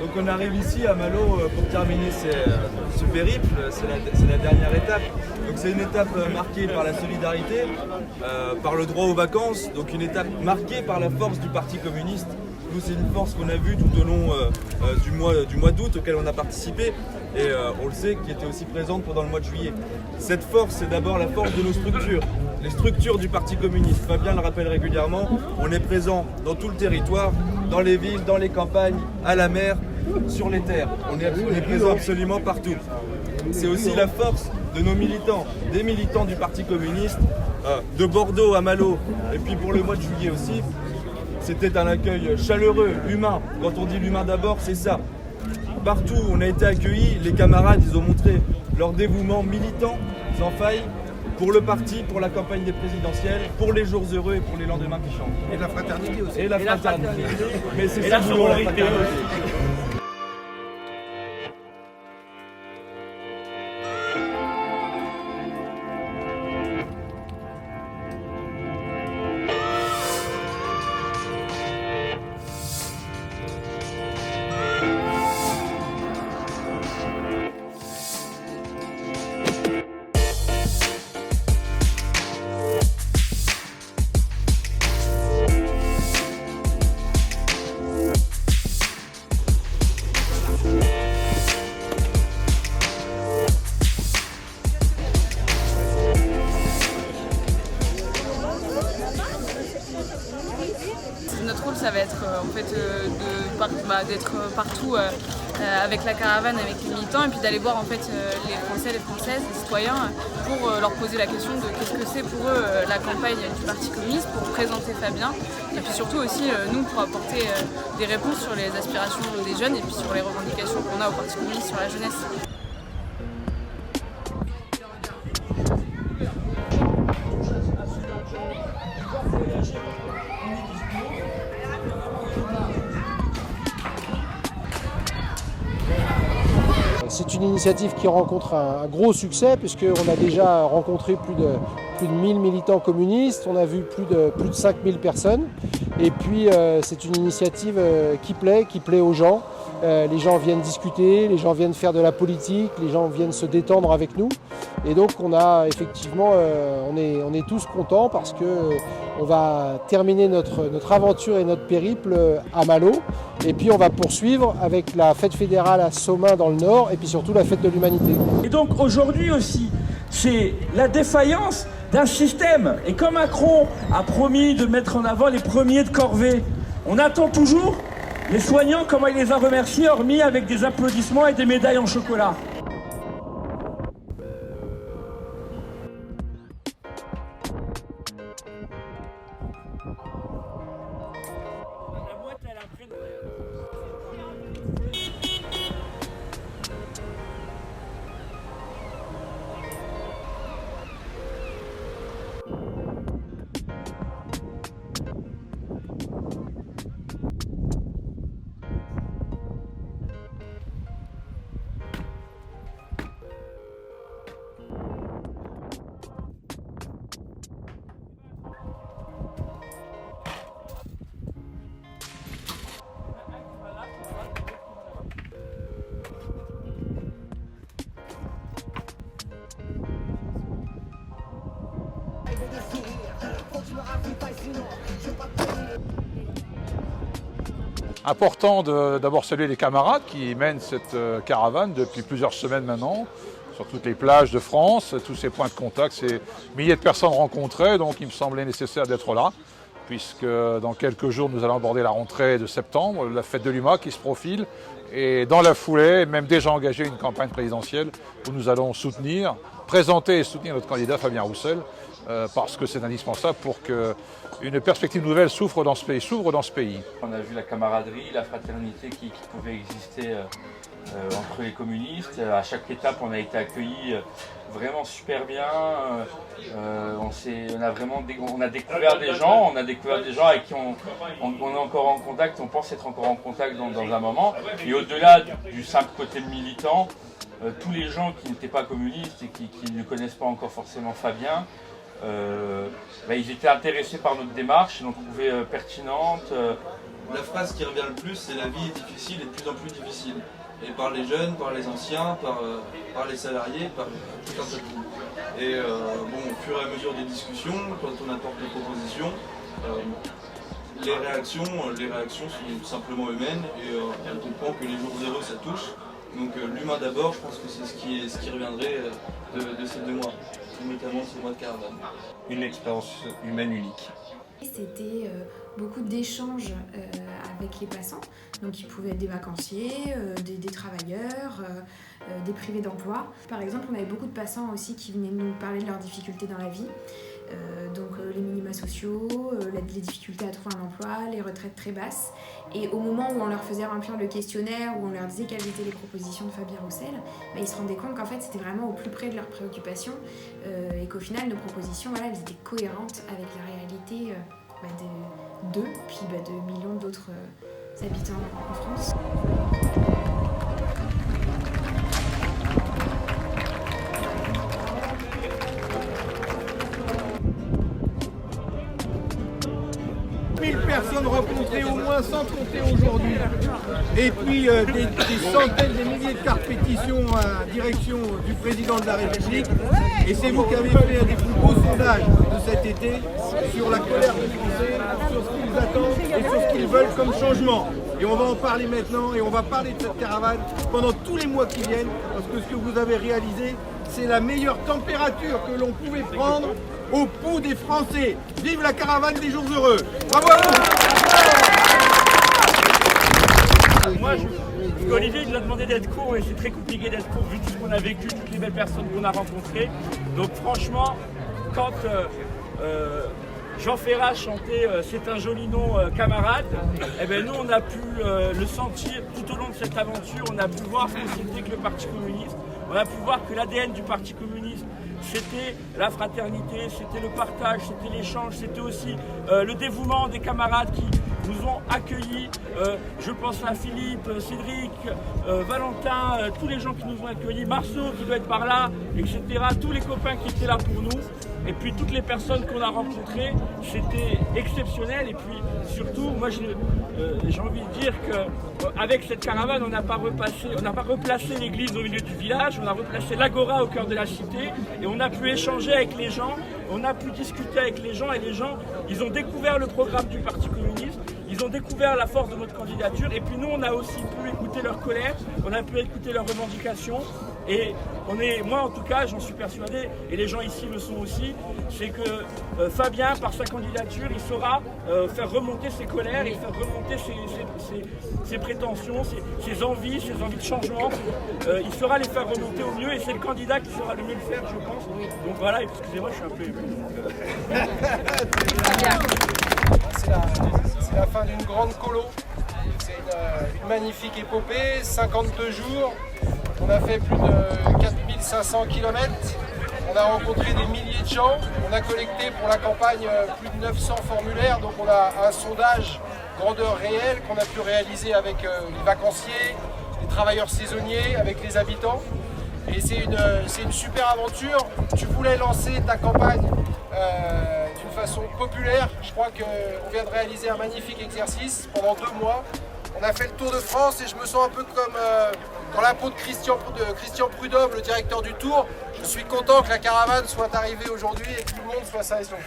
Donc on arrive ici à Malo pour terminer ce périple, c'est la dernière étape. Donc c'est une étape marquée par la solidarité, par le droit aux vacances, donc une étape marquée par la force du Parti communiste. Nous, c'est une force qu'on a vue tout au long du mois d'août auquel on a participé et on le sait, qui était aussi présente pendant le mois de juillet. Cette force, c'est d'abord la force de nos structures, les structures du Parti communiste. Fabien le rappelle régulièrement, on est présent dans tout le territoire, dans les villes, dans les campagnes, à la mer, sur les terres. On est présent absolument partout. C'est aussi la force de nos militants, des militants du Parti communiste, de Bordeaux à Malo, et puis pour le mois de juillet aussi. C'était un accueil chaleureux, humain. Quand on dit l'humain d'abord, c'est ça. Partout où on a été accueillis, les camarades, ils ont montré leur dévouement militant, sans faille, pour le parti, pour la campagne des présidentielles, pour les jours heureux et pour les lendemains qui chantent. Et la fraternité aussi. Et la fraternité. Mais c'est et ça la le boulot, la sororité fraternité. aussi. Notre rôle, ça va être en fait d'être partout avec la caravane, avec les militants, et puis d'aller voir en fait les Français, les Françaises, les citoyens, pour leur poser la question de qu'est-ce que c'est pour eux la campagne du Parti communiste, pour présenter Fabien, et puis surtout aussi nous pour apporter des réponses sur les aspirations des jeunes et puis sur les revendications qu'on a au Parti communiste sur la jeunesse. C'est une initiative qui rencontre un gros succès puisqu'on a déjà rencontré plus de 1000 militants communistes, on a vu plus de 5000 personnes et puis c'est une initiative qui plaît aux gens. Les gens viennent discuter, les gens viennent faire de la politique, les gens viennent se détendre avec nous et donc on a effectivement, on est tous contents parce que on va terminer notre aventure et notre périple à Malo et puis on va poursuivre avec la fête fédérale à Somain dans le nord et puis surtout la fête de l'humanité. Et donc aujourd'hui aussi, c'est la défaillance d'un système. Et comme Macron a promis de mettre en avant les premiers de corvée, on attend toujours les soignants, comment il les a remerciés, hormis avec des applaudissements et des médailles en chocolat. Important de d'abord saluer les camarades qui mènent cette caravane depuis plusieurs semaines maintenant, sur toutes les plages de France, tous ces points de contact, ces milliers de personnes rencontrées, donc il me semblait nécessaire d'être là, puisque dans quelques jours nous allons aborder la rentrée de septembre, la fête de l'UMA qui se profile, et dans la foulée, même déjà engagé une campagne présidentielle où nous allons présenter et soutenir notre candidat Fabien Roussel, parce que c'est indispensable pour qu'une perspective nouvelle s'ouvre dans ce pays. On a vu la camaraderie, la fraternité qui pouvait exister entre les communistes. À chaque étape, on a été accueillis vraiment super bien. On a découvert des gens, avec qui on est encore en contact, on pense être encore en contact dans un moment. Et au-delà du simple côté militant, tous les gens qui n'étaient pas communistes et qui ne connaissent pas encore forcément Fabien, ils étaient intéressés par notre démarche, ils l'ont trouvée pertinente, la phrase qui revient le plus, c'est la vie est difficile et de plus en plus difficile. Et par les jeunes, par les anciens, par les salariés, par tout un tas de monde. Et bon, au fur et à mesure des discussions, quand on apporte des propositions, les réactions sont simplement humaines et on comprend que les jours heureux ça touche. Donc l'humain d'abord, je pense que c'est ce qui reviendrait de ces 2 mois, notamment ce mois de caravane. Une expérience humaine unique. C'était beaucoup d'échanges avec les passants, donc ils pouvaient être des vacanciers, des travailleurs, des privés d'emploi. Par exemple, on avait beaucoup de passants aussi qui venaient nous parler de leurs difficultés dans la vie, donc les minima sociaux, les difficultés à trouver un emploi, les retraites très basses. Et au moment où on leur faisait remplir le questionnaire, où on leur disait quelles étaient les propositions de Fabien Roussel, ils se rendaient compte qu'en fait c'était vraiment au plus près de leurs préoccupations et qu'au final nos propositions elles étaient cohérentes avec la réalité d'eux, puis de millions d'autres habitants en France. 1000 personnes rencontrées au moins sans compter aujourd'hui. Et puis des centaines, des milliers de cartes pétitions à direction du président de la République. Et c'est vous qui avez fait un des plus beaux sondages de cet été sur la colère des Français, sur ce qu'ils attendent et sur ce qu'ils veulent comme changement. Et on va en parler maintenant et on va parler de cette caravane pendant tous les mois qui viennent parce que ce que vous avez réalisé, c'est la meilleure température que l'on pouvait prendre au pouls des Français. Vive la caravane des jours heureux. Bravo à vous. Moi, Olivier nous a demandé d'être court et c'est très compliqué d'être court vu tout ce qu'on a vécu, toutes les belles personnes qu'on a rencontrées. Donc franchement, quand Jean Ferrat chantait C'est un joli nom camarade, nous on a pu le sentir tout au long de cette aventure, on a pu voir ce que c'était que le Parti communiste, on a pu voir que l'ADN du Parti communiste c'était la fraternité, c'était le partage, c'était l'échange, c'était aussi le dévouement des camarades qui nous ont accueillis. Je pense à Philippe, Cédric, Valentin, tous les gens qui nous ont accueillis, Marceau qui doit être par là, etc. Tous les copains qui étaient là pour nous. Et puis toutes les personnes qu'on a rencontrées, c'était exceptionnel. Et puis surtout, moi j'ai envie de dire qu'avec cette caravane, on n'a pas replacé l'église au milieu du village, on a replacé l'agora au cœur de la cité et on a pu échanger avec les gens, on a pu discuter avec les gens et les gens, ils ont découvert le programme du Parti communiste, ils ont découvert la force de notre candidature et puis nous on a aussi pu écouter leur colère, on a pu écouter leurs revendications. Et moi en tout cas, j'en suis persuadé, et les gens ici le sont aussi, c'est que Fabien, par sa candidature, il saura faire remonter ses colères et faire remonter ses prétentions, ses envies de changement. Il saura les faire remonter au mieux et c'est le candidat qui saura le mieux le faire, je pense. Donc voilà, excusez-moi, je suis un peu ému. C'est la fin d'une grande colo. C'est une magnifique épopée, 52 jours. On a fait plus de 4500 km, on a rencontré des milliers de gens, on a collecté pour la campagne plus de 900 formulaires, donc on a un sondage grandeur réelle qu'on a pu réaliser avec les vacanciers, les travailleurs saisonniers, avec les habitants. Et c'est une super aventure. Tu voulais lancer ta campagne d'une façon populaire. Je crois qu'on vient de réaliser un magnifique exercice pendant 2 mois. On a fait le tour de France et je me sens un peu comme dans la peau de Christian Prudhomme, le directeur du Tour. Je suis content que la caravane soit arrivée aujourd'hui et que tout le monde soit sain et sauf.